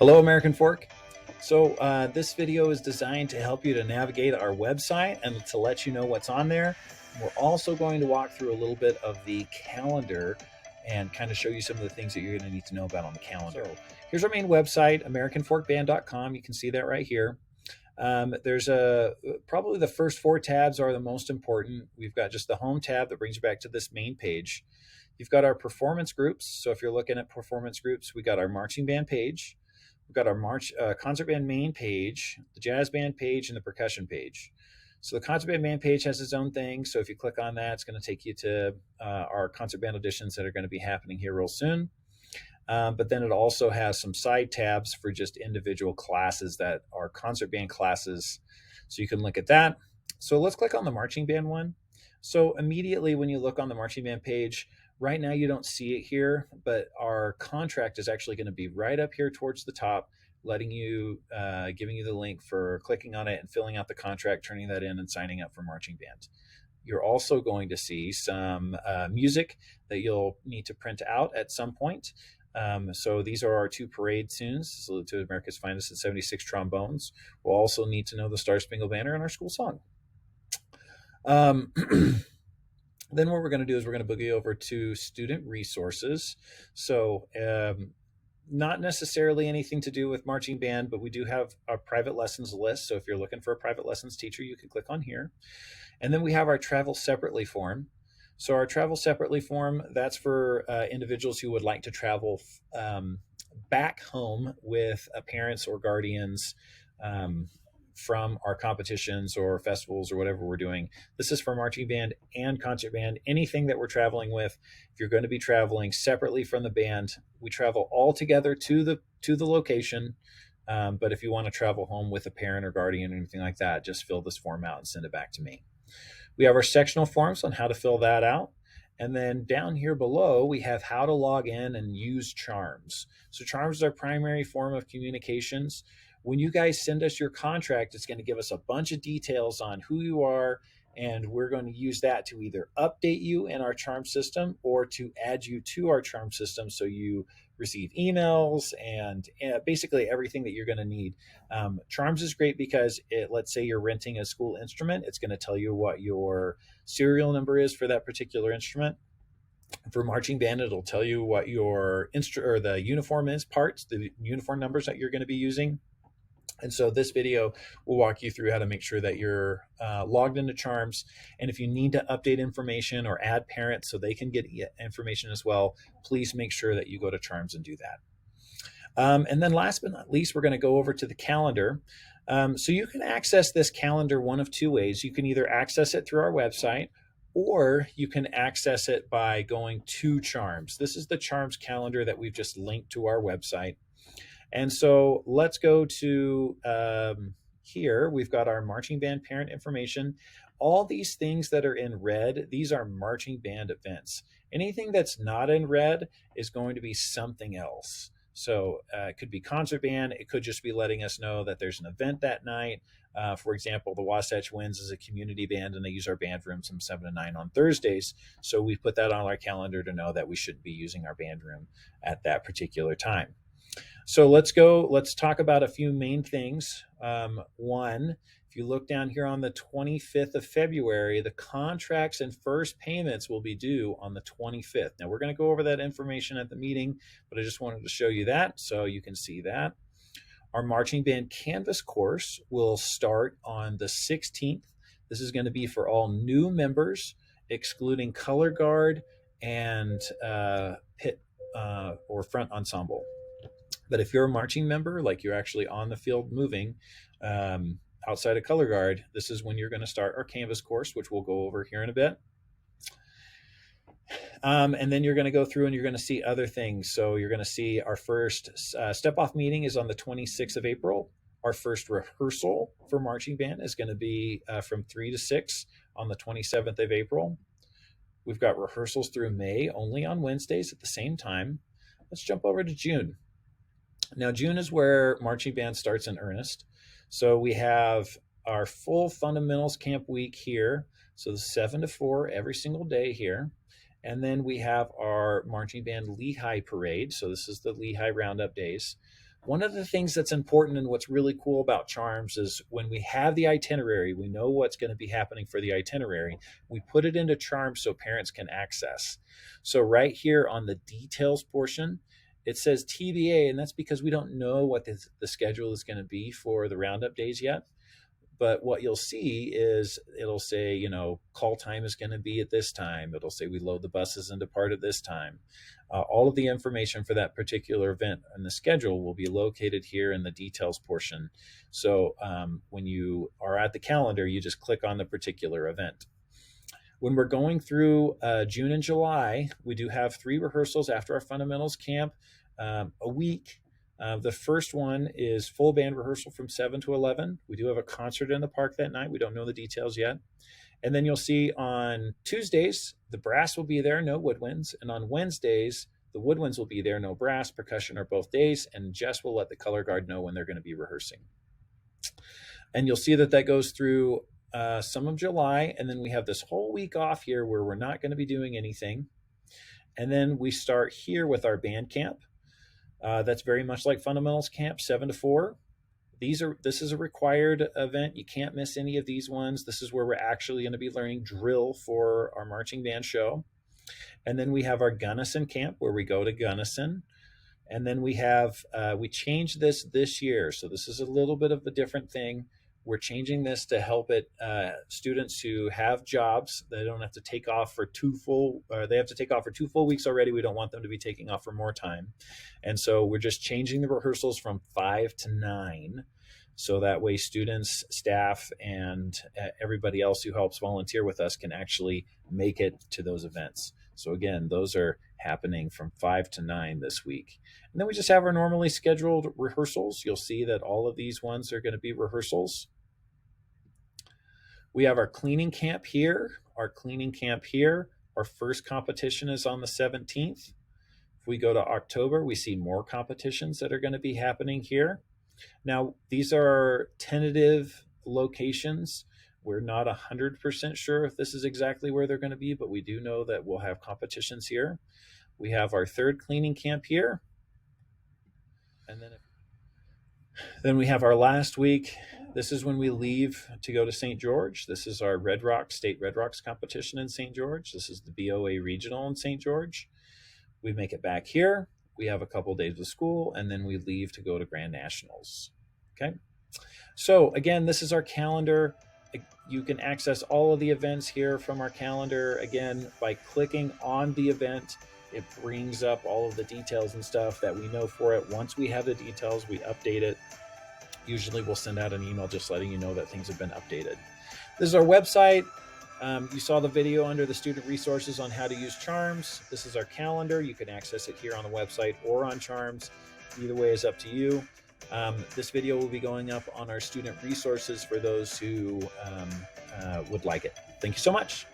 Hello, American Fork. So this video is designed to help you to navigate our website and to let you know what's on there. We're also going to walk through a little bit of the calendar and kind of show you some of the things that you're going to need to know about on the calendar. So here's our main website, AmericanForkBand.com. You can see that right here. There's probably the first four tabs are the most important. We've got just the home tab that brings you back to this main page. You've got our performance groups. So if you're looking at performance groups, we got our marching band page. We've got our concert band main page, the jazz band page, and the percussion page. So the concert band main page has its own thing. So if you click on that, it's going to take you to our concert band auditions that are going to be happening here real soon. But then it also has some side tabs for just individual classes that are concert band classes. So you can look at that. So let's click on the marching band one. So immediately when you look on the marching band page, right now you don't see it here, but our contract is actually going to be right up here towards the top, letting you, giving you the link for clicking on it and filling out the contract, turning that in and signing up for marching band. You're also going to see some music that you'll need to print out at some point. So these are our two parade tunes, Salute to America's Finest and 76 Trombones. We'll also need to know the Star Spangled Banner and our school song. Then what we're going to do is we're going to boogie over to student resources. So not necessarily anything to do with marching band, but we do have a private lessons list. So if you're looking for a private lessons teacher, you can click on here. And then we have our travel separately form. So our travel separately form, that's for individuals who would like to travel back home with parents or guardians from our competitions or festivals or whatever we're doing. This is for marching band and concert band. Anything that we're traveling with, if you're going to be traveling separately from the band, we travel all together to the location. But if you want to travel home with a parent or guardian or anything like that, just fill this form out and send it back to me. We have our sectional forms on how to fill that out. And then down here below, we have how to log in and use Charms. So Charms is our primary form of communications. When you guys send us your contract, it's going to give us a bunch of details on who you are, and we're going to use that to either update you in our Charm system or to add you to our Charm system so you receive emails and basically everything that you're going to need. Charms is great because let's say you're renting a school instrument, it's going to tell you what your serial number is for that particular instrument. For marching band, it'll tell you what your the uniform is, parts, the uniform numbers that you're going to be using. And so this video will walk you through how to make sure that you're logged into Charms. And if you need to update information or add parents so they can get information as well, please make sure that you go to Charms and do that. And then last but not least, we're going to go over to the calendar. So you can access this calendar one of two ways. You can either access it through our website, or you can access it by going to Charms. This is the Charms calendar that we've just linked to our website. And so let's go to here. We've got our marching band parent information. All these things that are in red, these are marching band events. Anything that's not in red is going to be something else. So it could be concert band. It could just be letting us know that there's an event that night. For example, the Wasatch Winds is a community band, and they use our band rooms from 7 to 9 on Thursdays. So we put that on our calendar to know that we shouldn't be using our band room at that particular time. So let's talk about a few main things. One, if you look down here on the 25th of February, the contracts and first payments will be due on the 25th. Now we're going to go over that information at the meeting, but I just wanted to show you that so you can see that. Our marching band canvas course will start on the 16th. This is going to be for all new members, excluding color guard and pit or front ensemble. But if you're a marching member, like you're actually on the field moving outside of color guard, this is when you're going to start our canvas course, which we'll go over here in a bit. And then you're going to go through and you're going to see other things. So you're going to see our first step-off meeting is on the 26th of April. Our first rehearsal for marching band is going to be from 3 to 6 on the 27th of April. We've got rehearsals through May, only on Wednesdays at the same time. Let's jump over to June. Now, June is where marching band starts in earnest. So we have our full fundamentals camp week here. So the 7 to 4 every single day here. And then we have our marching band Lehigh parade. So this is the Lehigh Roundup days. One of the things that's important and what's really cool about Charms is when we have the itinerary, we know what's going to be happening for the itinerary. We put it into Charms so parents can access. So right here on the details portion, it says TBA, and that's because we don't know what the schedule is going to be for the roundup days yet. But what you'll see is it'll say, call time is going to be at this time. It'll say we load the buses and depart at this time. All of the information for that particular event and the schedule will be located here in the details portion. So when you are at the calendar, you just click on the particular event. When we're going through June and July, we do have 3 rehearsals after our fundamentals camp a week. The first one is full band rehearsal from 7 to 11. We do have a concert in the park that night. We don't know the details yet. And then you'll see on Tuesdays, the brass will be there, no woodwinds. And on Wednesdays, the woodwinds will be there, no brass. Percussion are both days. And Jess will let the color guard know when they're going to be rehearsing. And you'll see that goes through some of July. And then we have this whole week off here where we're not going to be doing anything. And then we start here with our band camp. That's very much like fundamentals camp, 7 to 4. This is a required event. You can't miss any of these ones. This is where we're actually going to be learning drill for our marching band show. And then we have our Gunnison camp where we go to Gunnison. And then we changed this year. So this is a little bit of a different thing. We're changing this to help students who have jobs. They don't have to take off for 2 full weeks already. We don't want them to be taking off for more time. And so we're just changing the rehearsals from 5 to 9. So that way students, staff, and everybody else who helps volunteer with us can actually make it to those events. So again, those are happening from 5 to 9 this week. And then we just have our normally scheduled rehearsals. You'll see that all of these ones are going to be rehearsals. We have our cleaning camp here, Our first competition is on the 17th. If we go to October, we see more competitions that are going to be happening here. Now, these are tentative locations. We're not 100% sure if this is exactly where they're going to be, but we do know that we'll have competitions here. We have our 3rd cleaning camp here. And then we have our last week. This is when we leave to go to St. George. This is our State Red Rocks competition in St. George. This is the BOA Regional in St. George. We make it back here. We have a couple of days of school, and then we leave to go to Grand Nationals. Okay. So again, this is our calendar. You can access all of the events here from our calendar. Again, by clicking on the event, it brings up all of the details and stuff that we know for it. Once we have the details, we update it. Usually we'll send out an email just letting you know that things have been updated. This is our website. You saw the video under the student resources on how to use Charms. This is our calendar. You can access it here on the website or on Charms. Either way is up to you. This video will be going up on our student resources for those who would like it. Thank you so much.